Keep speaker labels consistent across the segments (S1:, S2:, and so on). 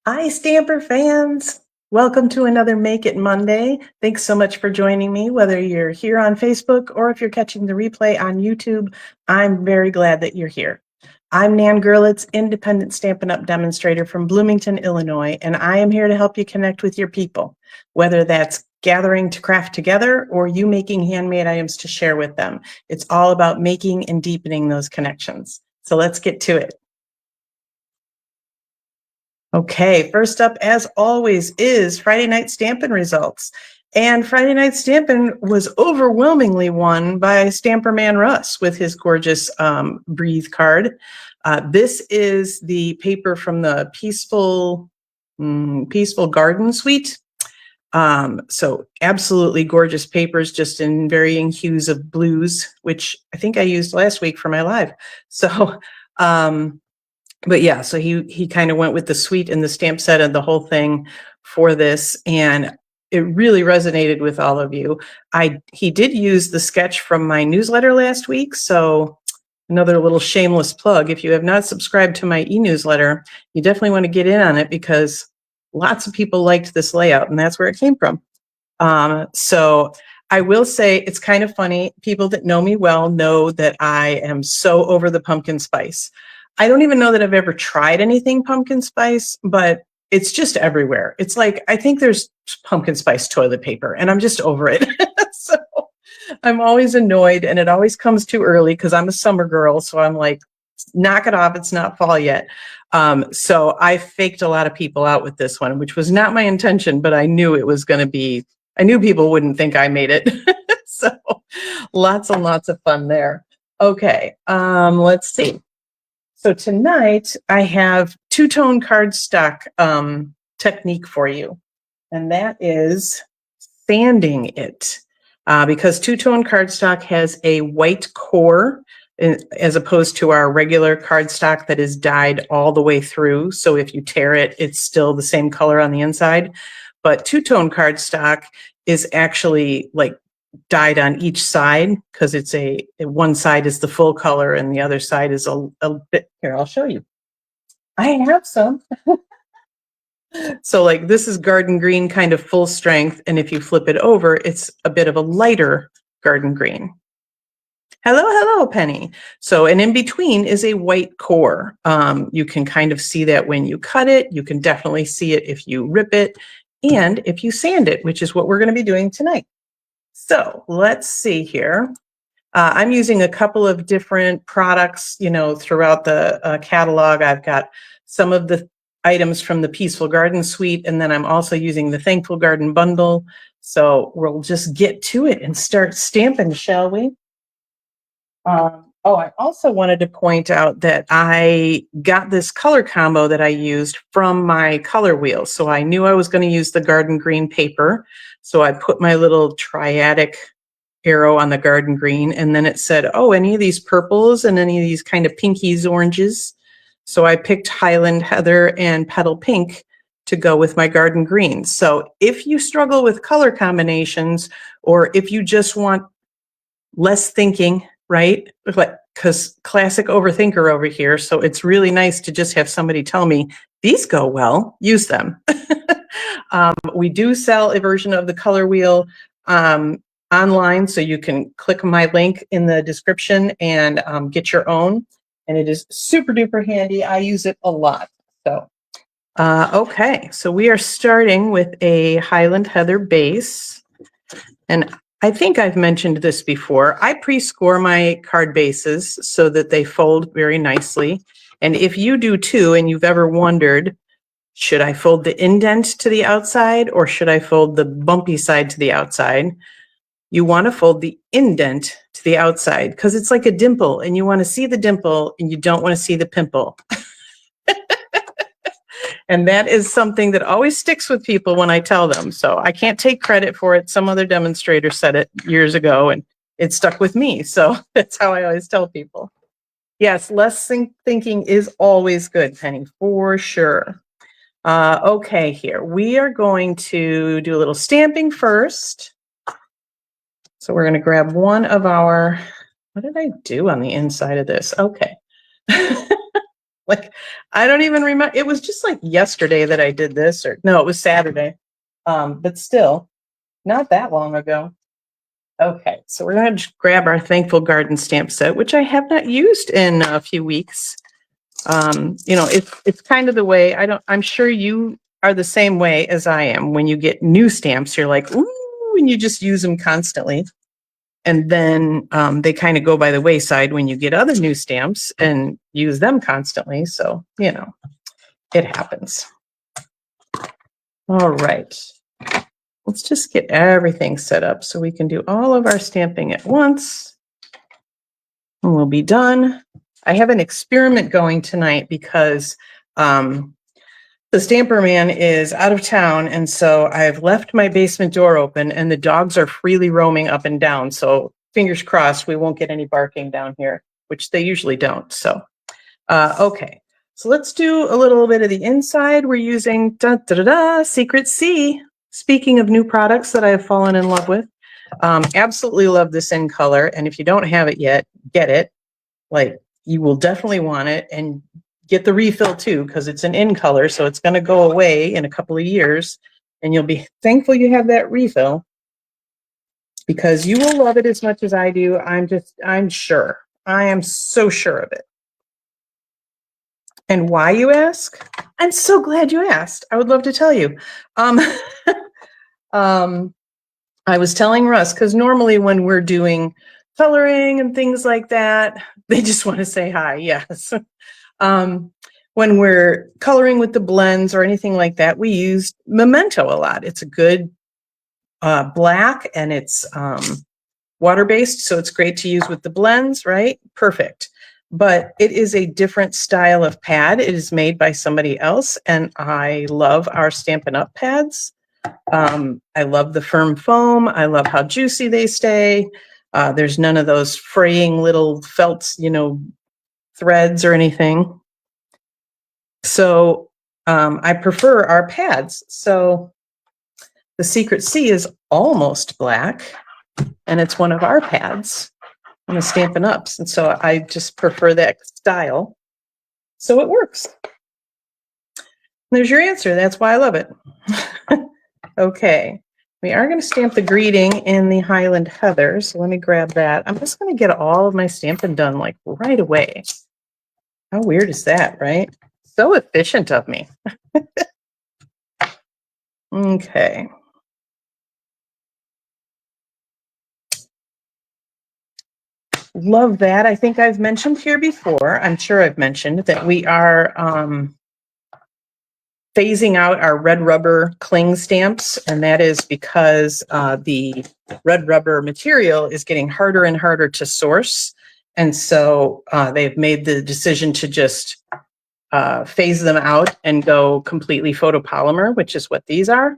S1: Hi, Stamper fans. Welcome to another Make It Monday. Thanks so much for joining me, whether you're here on Facebook or if you're catching the replay on YouTube. I'm very glad that you're here. I'm Nan Gerlitz, independent Stampin' Up! Demonstrator from Bloomington, Illinois, and I am here to help you connect with your people, whether that's gathering to craft together or you making handmade items to share with them. It's all about making and deepening those connections. So let's get to it. Okay, first up, as always, is Friday Night Stampin' results. And Friday Night Stampin' was overwhelmingly won by Stamper Man Russ with his gorgeous Breathe card. This is the paper from the Peaceful Garden Suite. So absolutely gorgeous papers, just in varying hues of blues, which I think I used last week for my live. So, but yeah, so he kind of went with the suite and the stamp set and the whole thing for this, and it really resonated with all of you. He did use the sketch from my newsletter last week, so another little shameless plug. If you have not subscribed to my e-newsletter, you definitely want to get in on it because lots of people liked this layout, and that's where it came from. So I will say it's kind of funny. People that know me well know that I am so over the pumpkin spice. I don't even know that I've ever tried anything pumpkin spice, but it's just everywhere. It's like, I think there's pumpkin spice toilet paper and I'm just over it. So I'm always annoyed and it always comes too early because I'm a summer girl. So I'm like, knock it off. It's not fall yet. So I faked a lot of people out with this one, which was not my intention, but I knew it was going to be, I knew people wouldn't think I made it. So lots and lots of fun there. Okay, let's see. So tonight I have two-tone cardstock technique for you, and that is sanding it. Because two-tone cardstock has a white core as opposed to our regular cardstock that is dyed all the way through. So if you tear it, it's still the same color on the inside. But two-tone cardstock is actually like dyed on each side because it's one side is the full color and the other side is a bit. Here, I'll show you. I have some. So like this is garden green, kind of full strength, and if you flip it over, it's a bit of a lighter garden green. Hello, Penny. So, and in between is a white core. You can kind of see that when you cut it. You can definitely see it if you rip it and if you sand it, which is what we're going to be doing tonight. So let's see here. I'm using a couple of different products, throughout the catalog. I've got some of the items from the Peaceful Garden Suite, and then I'm also using the Thankful Garden Bundle. So we'll just get to it and start stamping, shall we? I also wanted to point out that I got this color combo that I used from my color wheel. So I knew I was going to use the garden green paper. So I put my little triadic arrow on the garden green, and then it said, oh, any of these purples and any of these kind of pinkies, oranges. So I picked Highland Heather and Petal Pink to go with my garden green. So if you struggle with color combinations, or if you just want less thinking, right? Because classic overthinker over here. So it's really nice to just have somebody tell me, these go well, use them. We do sell a version of the color wheel online, so you can click my link in the description and get your own. And it is super duper handy. I use it a lot. So, okay, so we are starting with a Highland Heather base. And I think I've mentioned this before. I pre-score my card bases so that they fold very nicely. And if you do too, and you've ever wondered, should I fold the indent to the outside or should I fold the bumpy side to the outside? You want to fold the indent to the outside because it's like a dimple and you want to see the dimple and you don't want to see the pimple. And that is something that always sticks with people when I tell them. So I can't take credit for it. Some other demonstrator said it years ago and it stuck with me. So that's how I always tell people. Yes, less thinking is always good, Penny, for sure. Okay, here we are going to do a little stamping first. So we're going to grab one of our, what did I do on the inside of this? Okay. Like, I don't even remember. It was just like yesterday that I did this, or no, it was Saturday. But still, not that long ago. Okay, so we're going to grab our Thankful Garden stamp set, which I have not used in a few weeks. It's kind of the way I'm sure you are the same way as I am. When you get new stamps, you're like, ooh, and you just use them constantly. And then they kind of go by the wayside when you get other new stamps and use them constantly. So, it happens. All right. Let's just get everything set up so we can do all of our stamping at once. And we'll be done. I have an experiment going tonight because the stamper man is out of town, and so I've left my basement door open and the dogs are freely roaming up and down. So fingers crossed we won't get any barking down here, which they usually don't. So, okay. So let's do a little bit of the inside. We're using Secret C. Speaking of new products that I have fallen in love with, absolutely love this in color. And if you don't have it yet, get it. Like, you will definitely want it, and get the refill too, because it's an in color, so it's going to go away in a couple of years, and you'll be thankful you have that refill, because you will love it as much as I do. I'm sure. I am so sure of it. And why, you ask? I'm so glad you asked. I would love to tell you. I was telling Russ, because normally when we're doing coloring and things like that, they just want to say hi. Yes. When we're coloring with the blends or anything like that, we use Memento a lot. It's a good black, and it's water-based, so it's great to use with the blends, right? Perfect. But it is a different style of pad. It is made by somebody else, and I love our Stampin' Up! Pads. I love the firm foam. I love how juicy they stay. There's none of those fraying little felts, threads or anything. So I prefer our pads. So the Secret C is almost black, and it's one of our pads on the Stampin' Ups. And so I just prefer that style. So it works. There's your answer. That's why I love it. Okay. We are going to stamp the greeting in the Highland Heather. So let me grab that. I'm just going to get all of my stamping done like right away. How weird is that, right? So efficient of me. Okay. Love that. I think I've mentioned here before, I'm sure I've mentioned that we are phasing out our red rubber cling stamps, and that is because the red rubber material is getting harder and harder to source. And so they've made the decision to just phase them out and go completely photopolymer, which is what these are.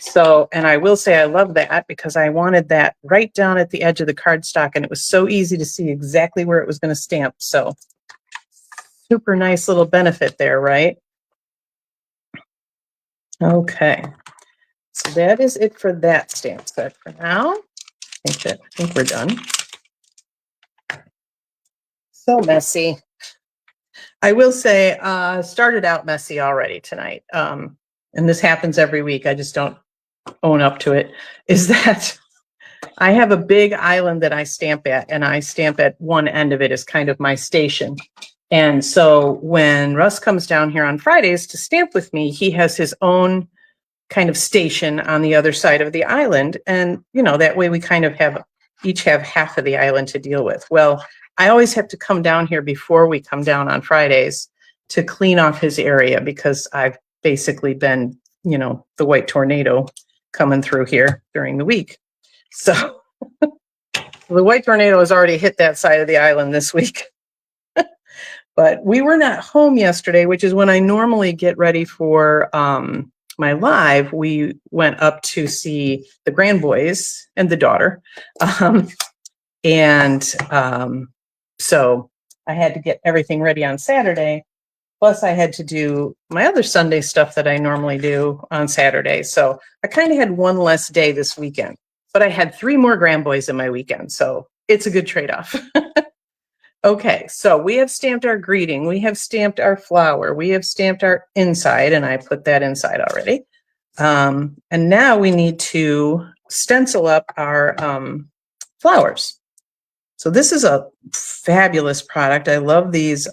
S1: So, and I will say I love that, because I wanted that right down at the edge of the cardstock, and it was so easy to see exactly where it was going to stamp. So super nice little benefit there, right? Okay, so that is it for that stamp set for now. I think we're done. So messy. I will say, started out messy already tonight. And this happens every week. I just don't own up to it. Is that I have a big island that I stamp at, and I stamp at one end of it as kind of my station. And so when Russ comes down here on Fridays to stamp with me, he has his own kind of station on the other side of the island. And, that way we kind of each have half of the island to deal with. Well, I always have to come down here before we come down on Fridays to clean off his area, because I've basically been, the white tornado coming through here during the week. So the white tornado has already hit that side of the island this week. But we were not home yesterday, which is when I normally get ready for my live. We went up to see the grandboys and the daughter. So I had to get everything ready on Saturday. Plus I had to do my other Sunday stuff that I normally do on Saturday. So I kind of had one less day this weekend, but I had 3 more grandboys in my weekend. So it's a good trade-off. Okay, so we have stamped our greeting, we have stamped our flower, we have stamped our inside, and I put that inside already. And now we need to stencil up our flowers. So this is a fabulous product. I love these.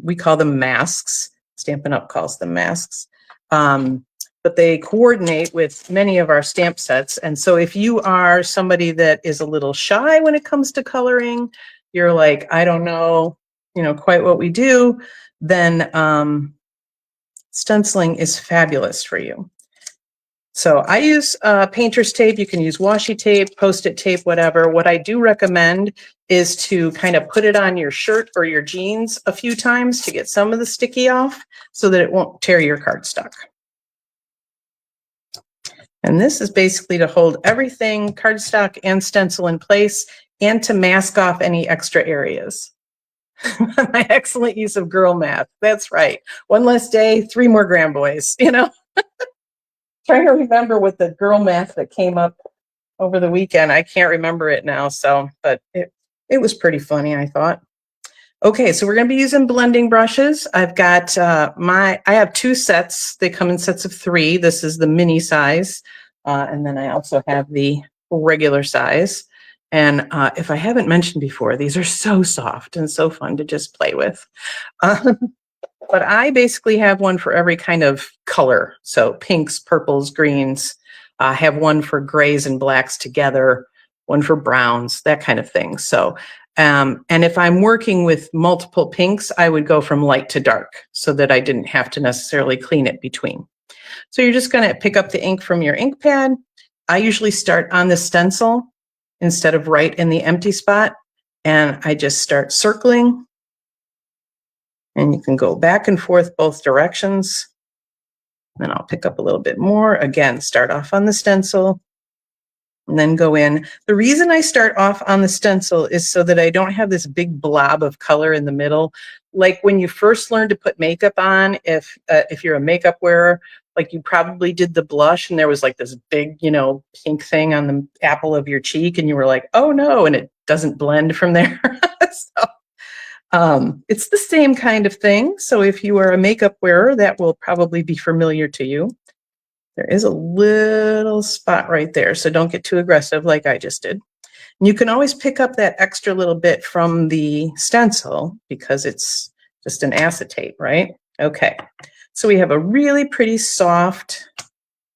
S1: We call them masks. Stampin' Up calls them masks. But they coordinate with many of our stamp sets. And so if you are somebody that is a little shy when it comes to coloring, you're like, I don't know, quite what we do, then stenciling is fabulous for you. So I use painter's tape. You can use washi tape, Post-it tape, whatever. What I do recommend is to kind of put it on your shirt or your jeans a few times to get some of the sticky off so that it won't tear your cardstock. And this is basically to hold everything, cardstock and stencil, in place and to mask off any extra areas. My excellent use of girl math. That's right. One less day, 3 more grand boys, Trying to remember what the girl math that came up over the weekend. I can't remember it now, but it was pretty funny, I thought. Okay, so we're going to be using blending brushes. I've got I have 2 sets. They come in sets of 3. This is the mini size, and then I also have the regular size. And if I haven't mentioned before, these are so soft and so fun to just play with. But I basically have one for every kind of color. So pinks, purples, greens. I have one for grays and blacks together, one for browns, that kind of thing. So, and if I'm working with multiple pinks, I would go from light to dark so that I didn't have to necessarily clean it between. So you're just going to pick up the ink from your ink pad. I usually start on the stencil instead of right in the empty spot. And I just start circling. And you can go back and forth both directions. Then I'll pick up a little bit more. Again, start off on the stencil and then go in. The reason I start off on the stencil is so that I don't have this big blob of color in the middle. Like when you first learn to put makeup on, if you're a makeup wearer, like you probably did the blush and there was like this big, pink thing on the apple of your cheek and you were like, oh no, and it doesn't blend from there. It's the same kind of thing. So if you are a makeup wearer, that will probably be familiar to you. There is a little spot right there, so don't get too aggressive like I just did. And you can always pick up that extra little bit from the stencil because it's just an acetate, right? Okay, so we have a really pretty soft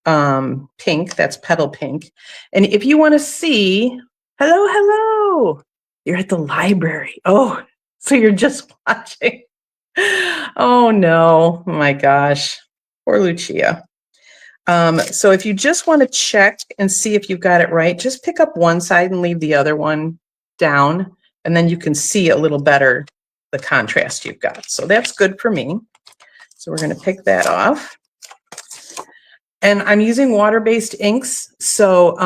S1: pink. That's petal pink. And if you want to see, hello, you're at the library. Oh, so you're just watching. Oh no, my gosh, poor Lucia. So if you just want to check and see if you've got it right, just pick up one side and leave the other one down, and then you can see a little better the contrast you've got. So that's good for me. So we're going to pick that off. And I'm using water-based inks. So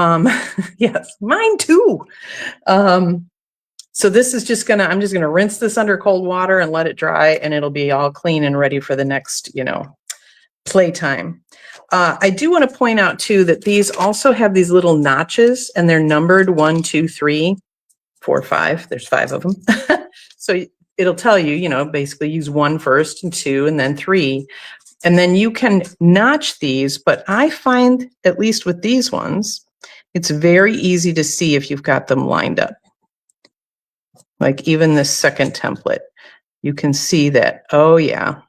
S1: yes, mine too. So this is just I'm just gonna rinse this under cold water and let it dry, and it'll be all clean and ready for the next, playtime. I do want to point out too that these also have these little notches, and they're numbered 1, 2, 3, 4, 5. There's 5 of them. So it'll tell you, basically use 1 first, and 2, and then 3. And then you can notch these, but I find, at least with these ones, it's very easy to see if you've got them lined up. Like even this second template, you can see that, oh yeah,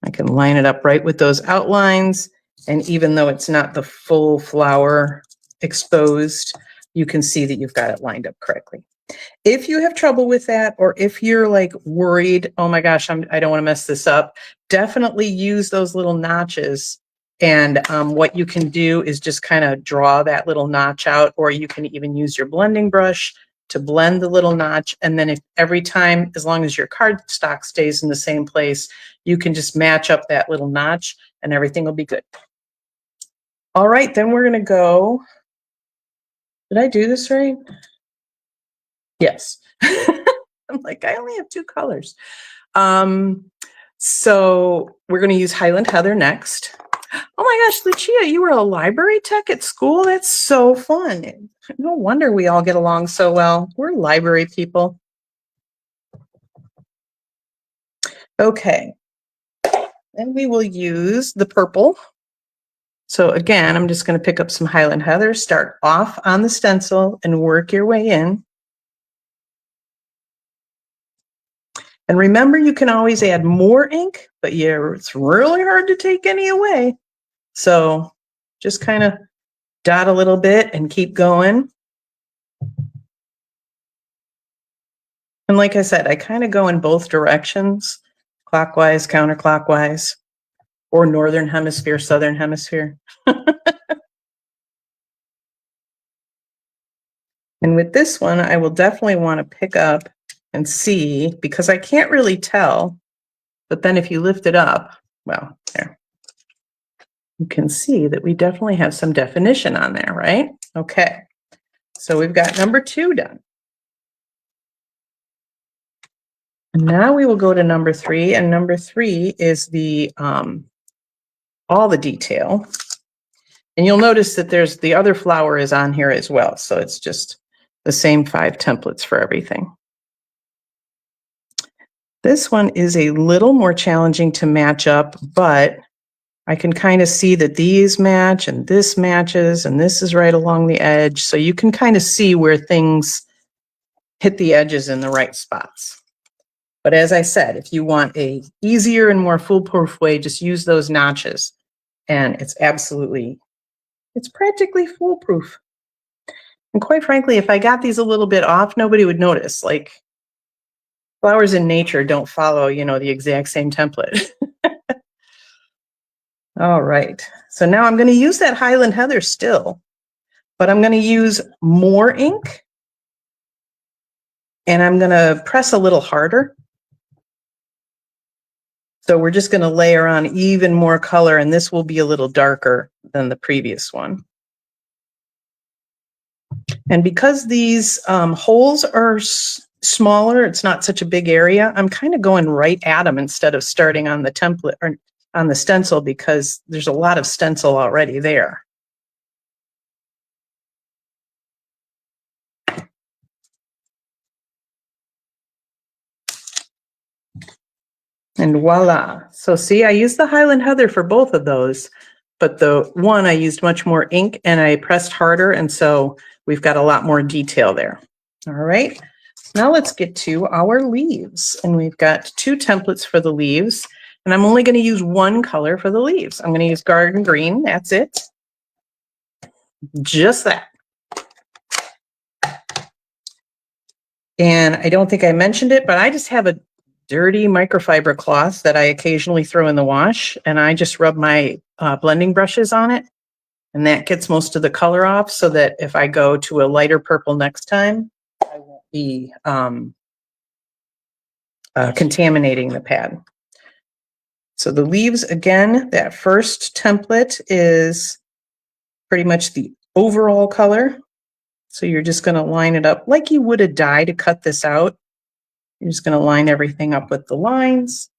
S1: I can line it up right with those outlines. And even though it's not the full flower exposed, you can see that you've got it lined up correctly. If you have trouble with that, or if you're like worried, oh my gosh, I don't want to mess this up, definitely use those little notches. And what you can do is just kind of draw that little notch out, or you can even use your blending brush to blend the little notch. And then if every time, as long as your cardstock stays in the same place, you can just match up that little notch and everything will be good. All right, then we're going to go. Did I do this right? Yes. I'm like, I only have 2 colors. So we're going to use Highland Heather next. Oh my gosh, Lucia, you were a library tech at school? That's so fun. No wonder we all get along so well. We're library people. Okay, then we will use the purple. So again, I'm just going to pick up some Highland Heather, start off on the stencil and work your way in. And remember, you can always add more ink, but yeah, it's really hard to take any away. So just kind of dot a little bit and keep going. And like I said, I kind of go in both directions, clockwise, counterclockwise, or northern hemisphere, southern hemisphere. And with this one, I will definitely want to pick up and see, because I can't really tell, but then if you lift it up, well, there, you can see that we definitely have some definition on there, right? Okay, so we've got number 2 done. And now we will go to number 3, and number 3 is the all the detail. And you'll notice that there's the other flower is on here as well, so it's just the same 5 templates for everything. This one is a little more challenging to match up, but I can kind of see that these match and this matches and this is right along the edge. So you can kind of see where things hit the edges in the right spots. But as I said, if you want a easier and more foolproof way, just use those notches. And it's practically foolproof. And quite frankly, if I got these a little bit off, nobody would notice. Like, flowers in nature don't follow, the exact same template. All right. So now I'm going to use that Highland Heather still, but I'm going to use more ink and I'm going to press a little harder. So we're just going to layer on even more color, and this will be a little darker than the previous one. And because these holes are smaller, it's not such a big area, I'm kind of going right at them instead of starting on the template or on the stencil, because there's a lot of stencil already there. And voila. So see, I used the Highland Heather for both of those, but the one I used much more ink and I pressed harder, and so we've got a lot more detail there. All right, now let's get to our leaves. And we've got 2 templates for the leaves, and I'm only going to use one color for the leaves. I'm going to use garden green, that's it. Just that. And I don't think I mentioned it, but I just have a dirty microfiber cloth that I occasionally throw in the wash, and I just rub my blending brushes on it, and that gets most of the color off, so that if I go to a lighter purple next time, I won't be contaminating the pad. So the leaves, again, that first template is pretty much the overall color. So you're just going to line it up like you would a die to cut this out. You're just going to line everything up with the lines.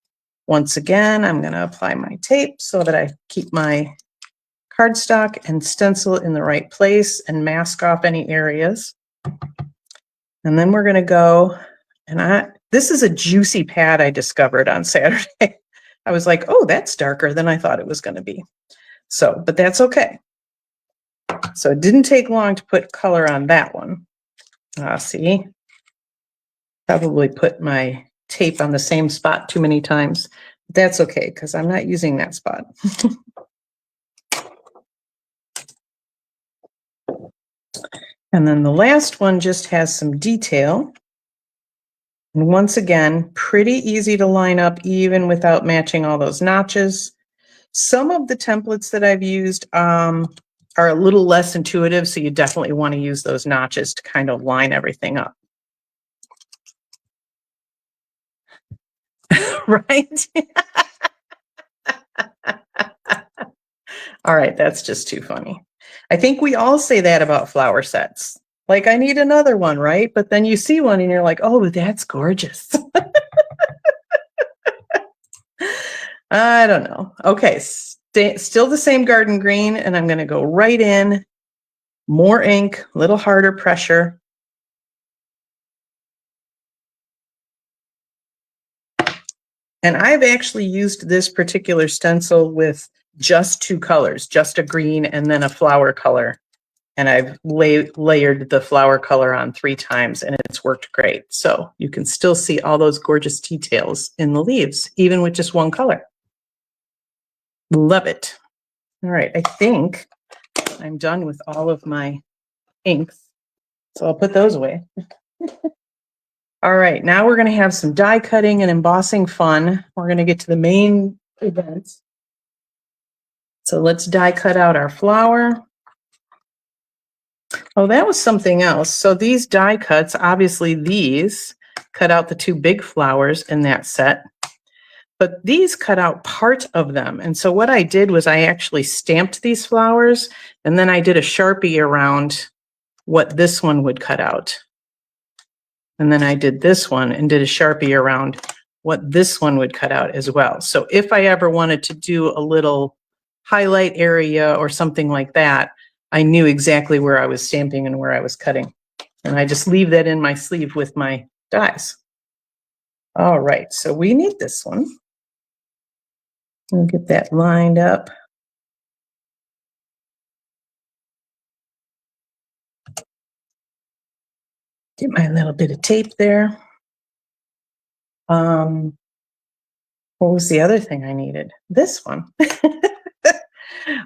S1: Once again, I'm going to apply my tape so that I keep my cardstock and stencil in the right place and mask off any areas. And then we're going to go, and this is a juicy pad I discovered on Saturday. I was like, oh, that's darker than I thought it was going to be. So, but that's okay. So it didn't take long to put color on that one. See, probably put my tape on the same spot too many times. That's okay, because I'm not using that spot. And then the last one just has some detail. And once again, pretty easy to line up even without matching all those notches. Some of the templates that I've used are a little less intuitive, so you definitely want to use those notches to kind of line everything up. Right? All right, that's just too funny. I think we all say that about flower sets. Like, I need another one, right? But then you see one and you're like, oh, that's gorgeous. I don't know. Okay, still the same garden green, and I'm going to go right in. More ink, a little harder pressure. And I've actually used this particular stencil with just two colors, just a green and then a flower color. And I've layered the flower color on 3 times and it's worked great. So you can still see all those gorgeous details in the leaves, even with just one color. Love it. All right, I think I'm done with all of my inks. So I'll put those away. All right, now we're going to have some die cutting and embossing fun. We're going to get to the main event. So let's die cut out our flower. Oh, that was something else. So these die cuts, obviously these cut out the 2 big flowers in that set, but these cut out part of them. And so what I did was I actually stamped these flowers and then I did a Sharpie around what this one would cut out. And then I did this one and did a Sharpie around what this one would cut out as well. So if I ever wanted to do a little highlight area or something like that, I knew exactly where I was stamping and where I was cutting. And I just leave that in my sleeve with my dies. All right, so we need this one. We'll get that lined up. Get my little bit of tape there. What was the other thing I needed? This one.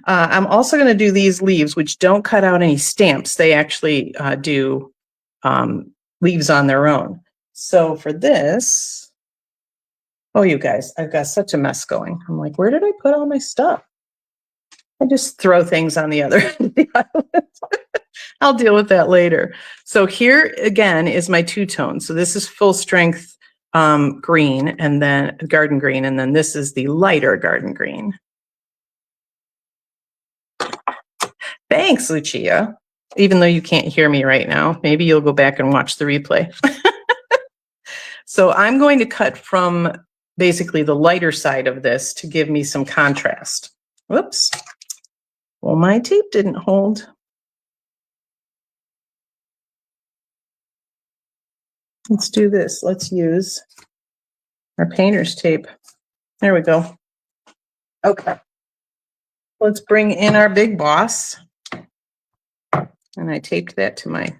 S1: I'm also going to do these leaves, which don't cut out any stamps. They actually do leaves on their own. So for this, oh, you guys, I've got such a mess going. I'm like, where did I put all my stuff? I just throw things on the other end of the island. I'll deal with that later. So here again is my 2-tone. So this is full strength green and then garden green. And then this is the lighter garden green. Thanks, Lucia. Even though you can't hear me right now, maybe you'll go back and watch the replay. So I'm going to cut from basically the lighter side of this to give me some contrast. Whoops. Well, my tape didn't hold. Let's do this. Let's use our painter's tape. There we go. Okay. Let's bring in our big boss. And I taped that to my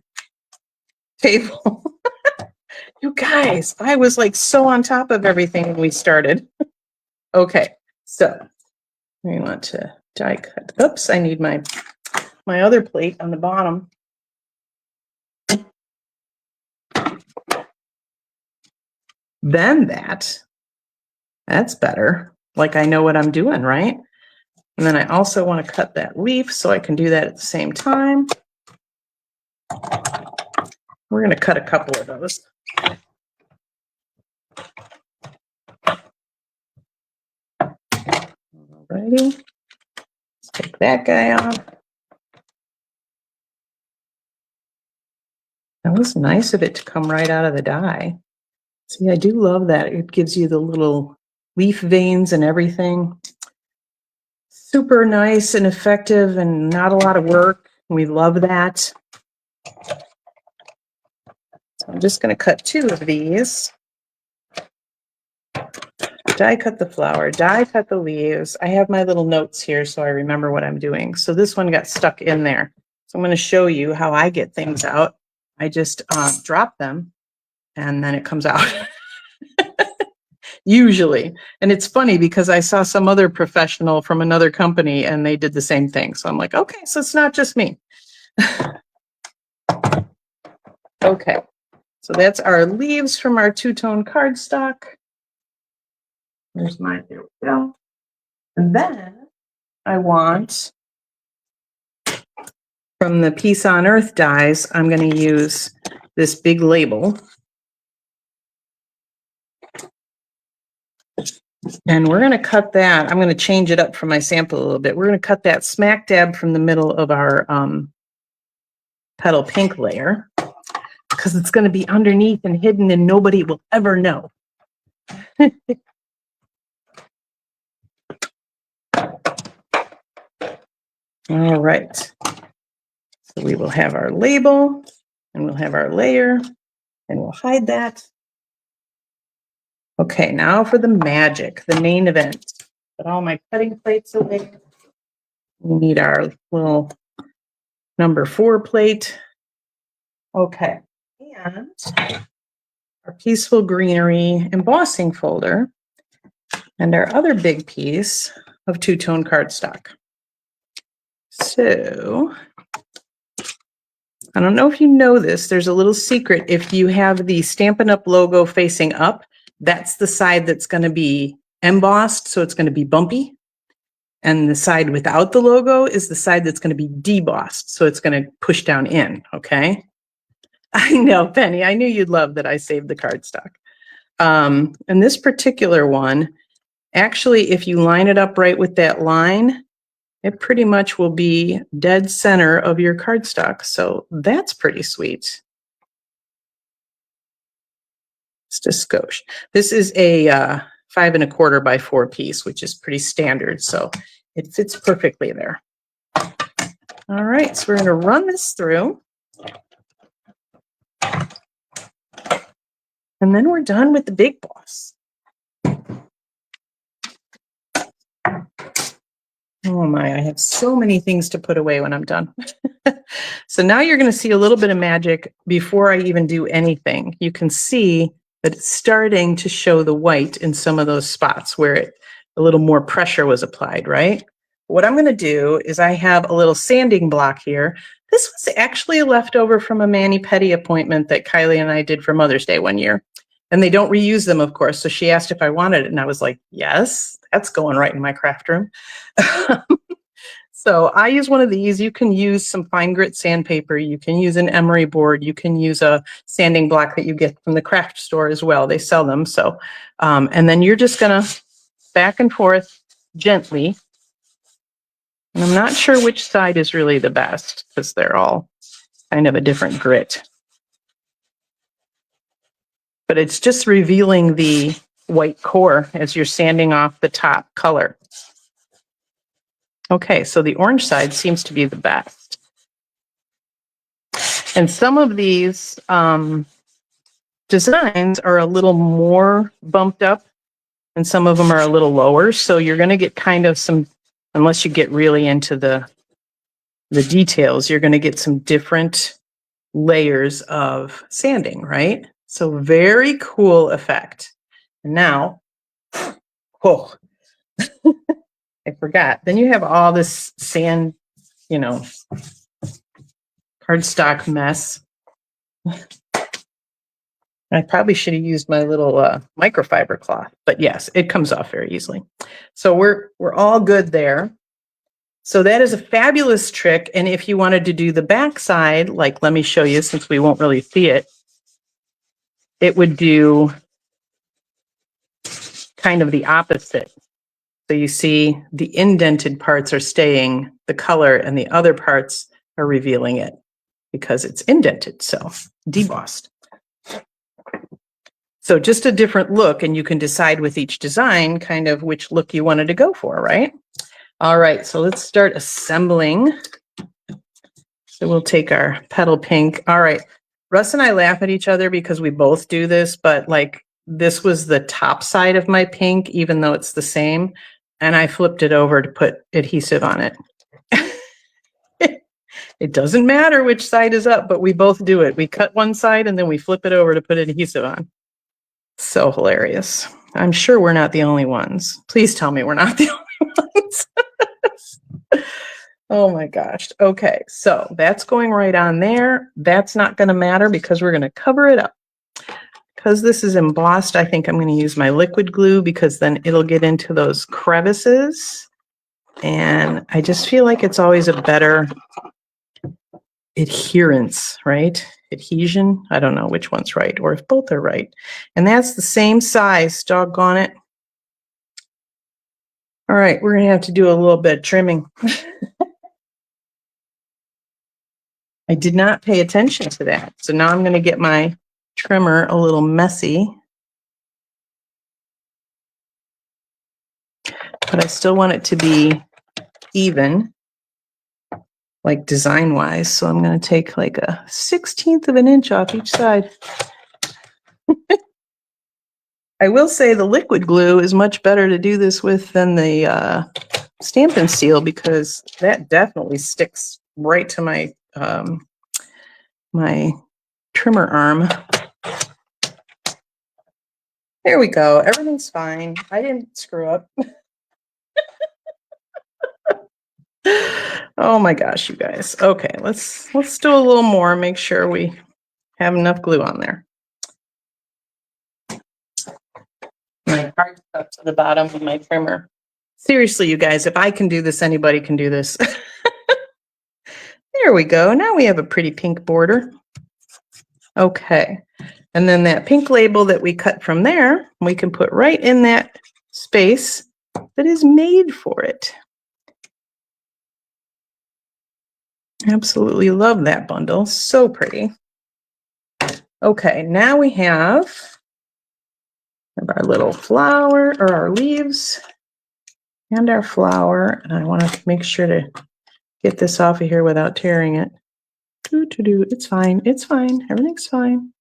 S1: table. You guys, I was like so on top of everything when we started. Okay, so we want to die cut. Oops, I need my other plate on the bottom. Then that's better. Like I know what I'm doing, right? And then I also want to cut that leaf so I can do that at the same time. We're going to cut a couple of those. Alrighty. Let's take that guy off. That was nice of it to come right out of the die. See, I do love that. It gives you the little leaf veins and everything. Super nice and effective and not a lot of work. We love that. So I'm just going to cut 2 of these. Die cut the flower, die cut the leaves. I have my little notes here so I remember what I'm doing. So this one got stuck in there. So I'm going to show you how I get things out. I just drop them and then it comes out. Usually. And it's funny because I saw some other professional from another company and they did the same thing. So I'm like, okay, so it's not just me. Okay, so that's our leaves from our 2-tone cardstock. There's mine, there we go. And then I want, from the Peace on Earth dies, I'm going to use this big label. And we're going to cut that. I'm going to change it up from my sample a little bit. We're going to cut that smack dab from the middle of our petal pink layer because it's going to be underneath and hidden and nobody will ever know. All right. So we will have our label and we'll have our layer and we'll hide that. Okay, now for the magic, the main event. Put all my cutting plates away. We need our little number 4 plate. Okay, and our Peaceful Greenery embossing folder, and our other big piece of two-tone cardstock. So, I don't know if you know this, there's a little secret. If you have the Stampin' Up! Logo facing up, that's the side that's going to be embossed, so it's going to be bumpy. And the side without the logo is the side that's going to be debossed, so it's going to push down in, okay? I know, Penny, I knew you'd love that I saved the cardstock. And this particular one, actually, if you line it up right with that line, it pretty much will be dead center of your cardstock. So that's pretty sweet. Just a skosh. This is a 5 1/4 by 4 piece, which is pretty standard. So it fits perfectly there. All right, so we're going to run this through. And then we're done with the big boss. Oh my, I have so many things to put away when I'm done. So now you're going to see a little bit of magic before I even do anything. You can see that it's starting to show the white in some of those spots where a little more pressure was applied, right? What I'm going to do is I have a little sanding block here. This was actually a leftover from a mani-pedi appointment that Kylie and I did for Mother's Day one year. And they don't reuse them, of course. So she asked if I wanted it. And I was like, yes, that's going right in my craft room. So I use one of these. You can use some fine grit sandpaper. You can use an emery board. You can use a sanding block that you get from the craft store as well. They sell them. So, and then you're just going to back and forth gently. And I'm not sure which side is really the best because they're all kind of a different grit. But it's just revealing the white core as you're sanding off the top color. Okay, so the orange side seems to be the best. And some of these designs are a little more bumped up and some of them are a little lower. So you're going to get kind of some, unless you get really into the details, you're going to get some different layers of sanding, right? So very cool effect. And now, oh, I forgot. Then you have all this sand, you know, cardstock mess. I probably should have used my little microfiber cloth, but yes, it comes off very easily. So we're all good there. So that is a fabulous trick. And if you wanted to do the back side, like let me show you since we won't really see it, it would do kind of the opposite. So you see the indented parts are staying the color and the other parts are revealing it because it's indented, so debossed. So just a different look, and you can decide with each design kind of which look you wanted to go for, right? All right, so let's start assembling. So we'll take our petal pink. All right, Russ and I laugh at each other because we both do this, but like this was the top side of my pink, even though it's the same. And I flipped it over to put adhesive on it. It doesn't matter which side is up, but we both do it. We cut one side and then we flip it over to put adhesive on. So hilarious. I'm sure we're not the only ones. Please tell me we're not the only ones. Oh my gosh. Okay, so that's going right on there. That's not going to matter because we're going to cover it up. Because this is embossed, I think I'm going to use my liquid glue because then it'll get into those crevices. And I just feel like it's always a better adherence, right? Adhesion. I don't know which one's right or if both are right. And that's the same size, doggone it. All right, we're going to have to do a little bit of trimming. I did not pay attention to that. So now I'm going to get my trimmer a little messy. But I still want it to be even, like design-wise. So I'm going to take like a 1/16 of an inch off each side. I will say the liquid glue is much better to do this with than the Stampin' Seal, because that definitely sticks right to my my trimmer arm. There we go. Everything's fine. I didn't screw up. Oh my gosh, you guys. Okay, let's do a little more. Make sure we have enough glue on there. My card stuck to the bottom of my trimmer. Seriously, you guys, if I can do this, anybody can do this. There we go. Now we have a pretty pink border. Okay. And then that pink label that we cut from there, we can put right in that space that is made for it. Absolutely love that bundle. So pretty. Okay, now we have our little flower, or our leaves, and our flower. And I want to make sure to get this off of here without tearing it. It's fine. It's fine. Everything's fine.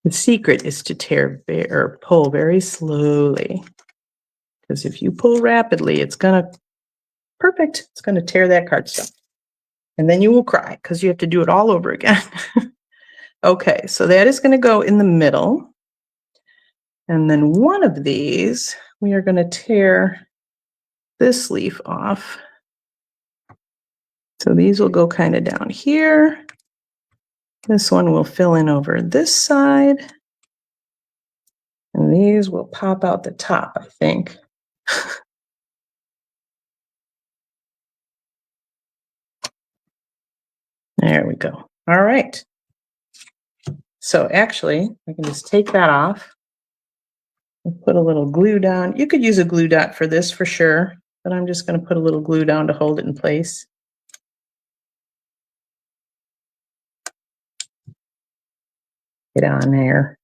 S1: The secret is to tear or pull very slowly, because if you pull rapidly, it's gonna It's gonna tear that cardstock, and then you will cry because you have to do it all over again. Okay, so that is going to go in the middle, and then one of these we are going to tear this leaf off. So these will go kind of down here. This one will fill in over this side. And these will pop out the top, I think. There we go. All right. So actually, I can just take that off and put a little glue down. You could use a glue dot for this for sure, but I'm just going to put a little glue down to hold it in place. Get on there.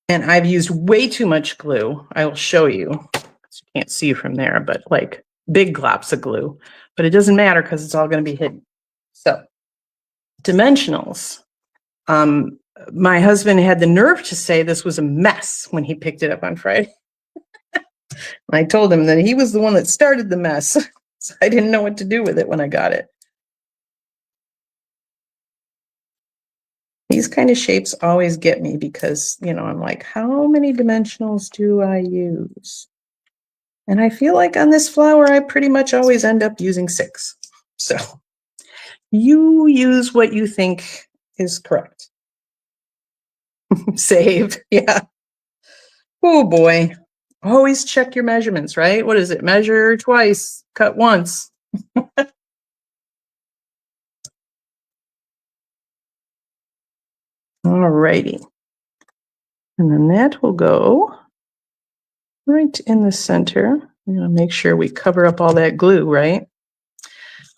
S1: And I've used way too much glue. I will show you. You can't see from there, but like big glops of glue. But it doesn't matter because it's all going to be hidden. So, dimensionals. My husband had the nerve to say this was a mess when he picked it up on Friday. I told him that he was the one that started the mess. So I didn't know what to do with it when I got it. These kind of shapes always get me because, you know, I'm like, how many dimensionals do I use? And I feel like on this flower, I pretty much always end up using 6. So you use what you think is correct. Saved. Yeah. Oh boy. Always check your measurements, right? What is it? Measure twice, cut once. All righty. And then that will go right in the center. I'm going to make sure we cover up all that glue, right?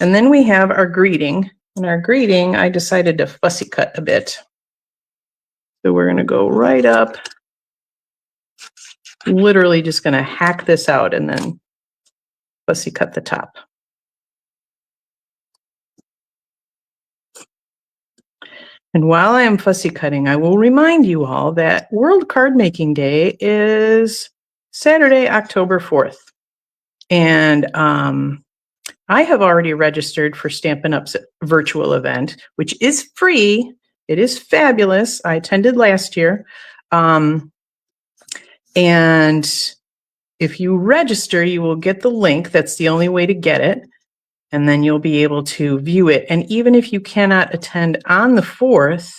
S1: And then we have our greeting. And our greeting, I decided to fussy cut a bit. So we're going to go right up. Literally just going to hack this out and then fussy cut the top. And while I am fussy cutting, I will remind you all that World Card Making Day is Saturday, October 4th. And I have already registered for Stampin' Up's virtual event, which is free. It is fabulous. I attended last year. And if you register, you will get the link. That's the only way to get it. And then you'll be able to view it. And even if you cannot attend on the 4th,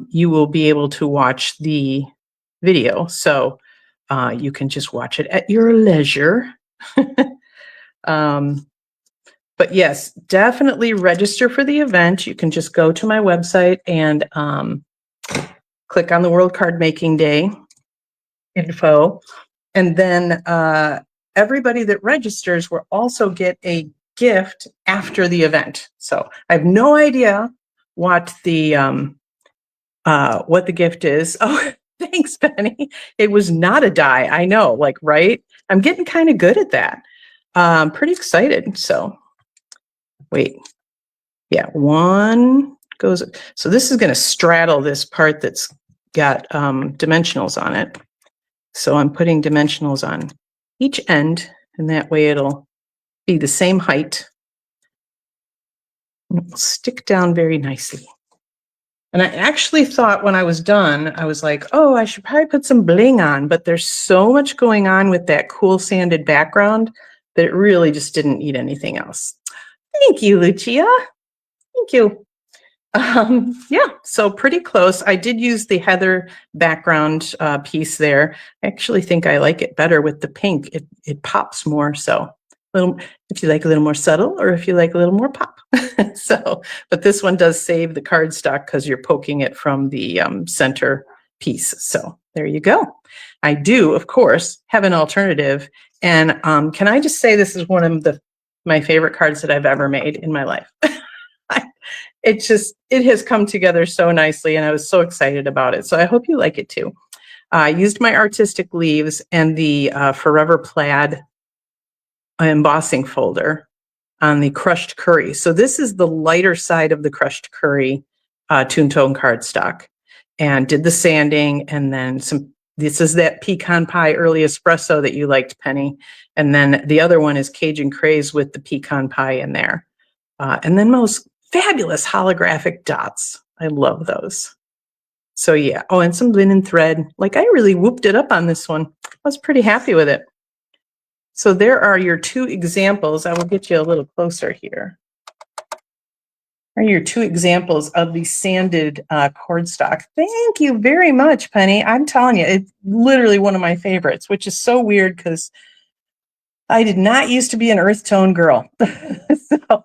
S1: you will be able to watch the video. So you can just watch it at your leisure. But yes, definitely register for the event. You can just go to my website and click on the World Card Making Day info. And then everybody that registers will also get a gift after the event. So I have no idea what the gift is. Oh, thanks, Penny. It was not a die. I know, like, right? I'm getting kind of good at that. I'm pretty excited. So wait, yeah, one goes. So this is going to straddle this part that's got dimensionals on it. So I'm putting dimensionals on each end, and that way it'll be the same height. And it'll stick down very nicely. And I actually thought when I was done, I was like, oh, I should probably put some bling on, but there's so much going on with that cool sanded background that it really just didn't need anything else. Thank you, Lucia. Thank you. Yeah, so pretty close. I did use the heather background piece there. I actually think I like it better with the pink. It pops more. So if you like a little more subtle or if you like a little more pop. So, but this one does save the cardstock because you're poking it from the center piece. So there you go. I do, of course, have an alternative. And can I just say this is one of my favorite cards that I've ever made in my life. It has come together so nicely and I was so excited about it. So I hope you like it too. I used my artistic leaves and the Forever Plaid embossing folder on the crushed curry. So this is the lighter side of the crushed curry Toon Tone cardstock, and did the sanding, and then this is that pecan pie early espresso that you liked, Penny. And then the other one is Cajun Craze with the pecan pie in there. And then most fabulous holographic dots. I love those. So yeah. Oh, and some linen thread. Like I really whooped it up on this one. I was pretty happy with it. So there are your two examples. I will get you a little closer here. Are your two examples of the sanded cardstock. Thank you very much, Penny. I'm telling you, it's literally one of my favorites, which is so weird because I did not used to be an earth tone girl. So,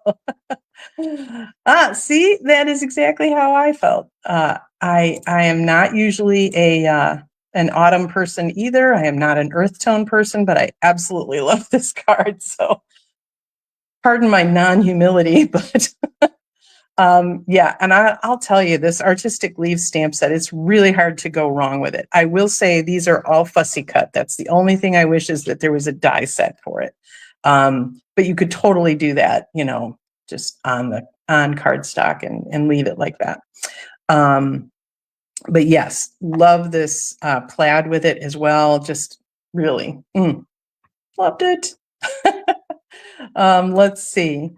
S1: see, that is exactly how I felt. I am not usually an autumn person either. I am not an earth tone person, but I absolutely love this card. So pardon my non-humility, but yeah, and I'll tell you, this artistic leaf stamp set, it's really hard to go wrong with it. I will say these are all fussy cut. That's the only thing I wish is that there was a die set for it. But you could totally do that, you know, just on cardstock and leave it like that. But yes, love this plaid with it as well. Just really loved it. Let's see.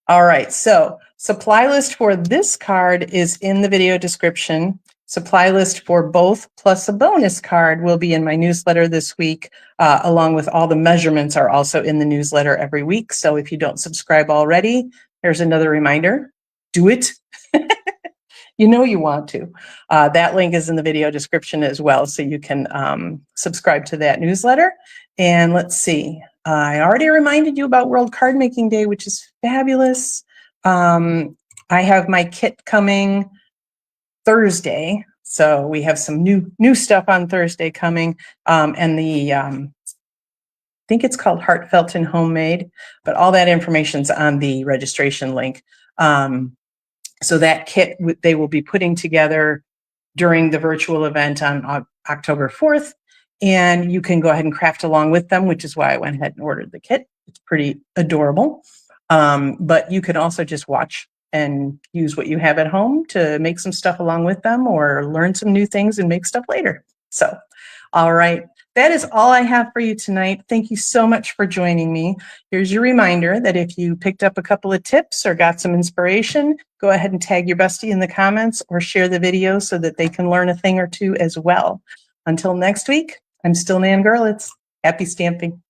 S1: All right, so supply list for this card is in the video description. Supply list for both plus a bonus card will be in my newsletter this week, along with all the measurements are also in the newsletter every week. So if you don't subscribe already, there's another reminder. Do it. You know you want to. That link is in the video description as well, so you can subscribe to that newsletter. And let's see. I already reminded you about World Card Making Day, which is fabulous. I have my kit coming Thursday, so we have some new stuff on Thursday coming, and I think it's called Heartfelt and Homemade, but all that information's on the registration link. So that kit they will be putting together during the virtual event on October 4th. And you can go ahead and craft along with them, which is why I went ahead and ordered the kit. It's pretty adorable. But you can also just watch and use what you have at home to make some stuff along with them or learn some new things and make stuff later. So, all right. That is all I have for you tonight. Thank you so much for joining me. Here's your reminder that if you picked up a couple of tips or got some inspiration, go ahead and tag your bestie in the comments or share the video so that they can learn a thing or two as well. Until next week, I'm still Nan Gurlitz. Happy stamping.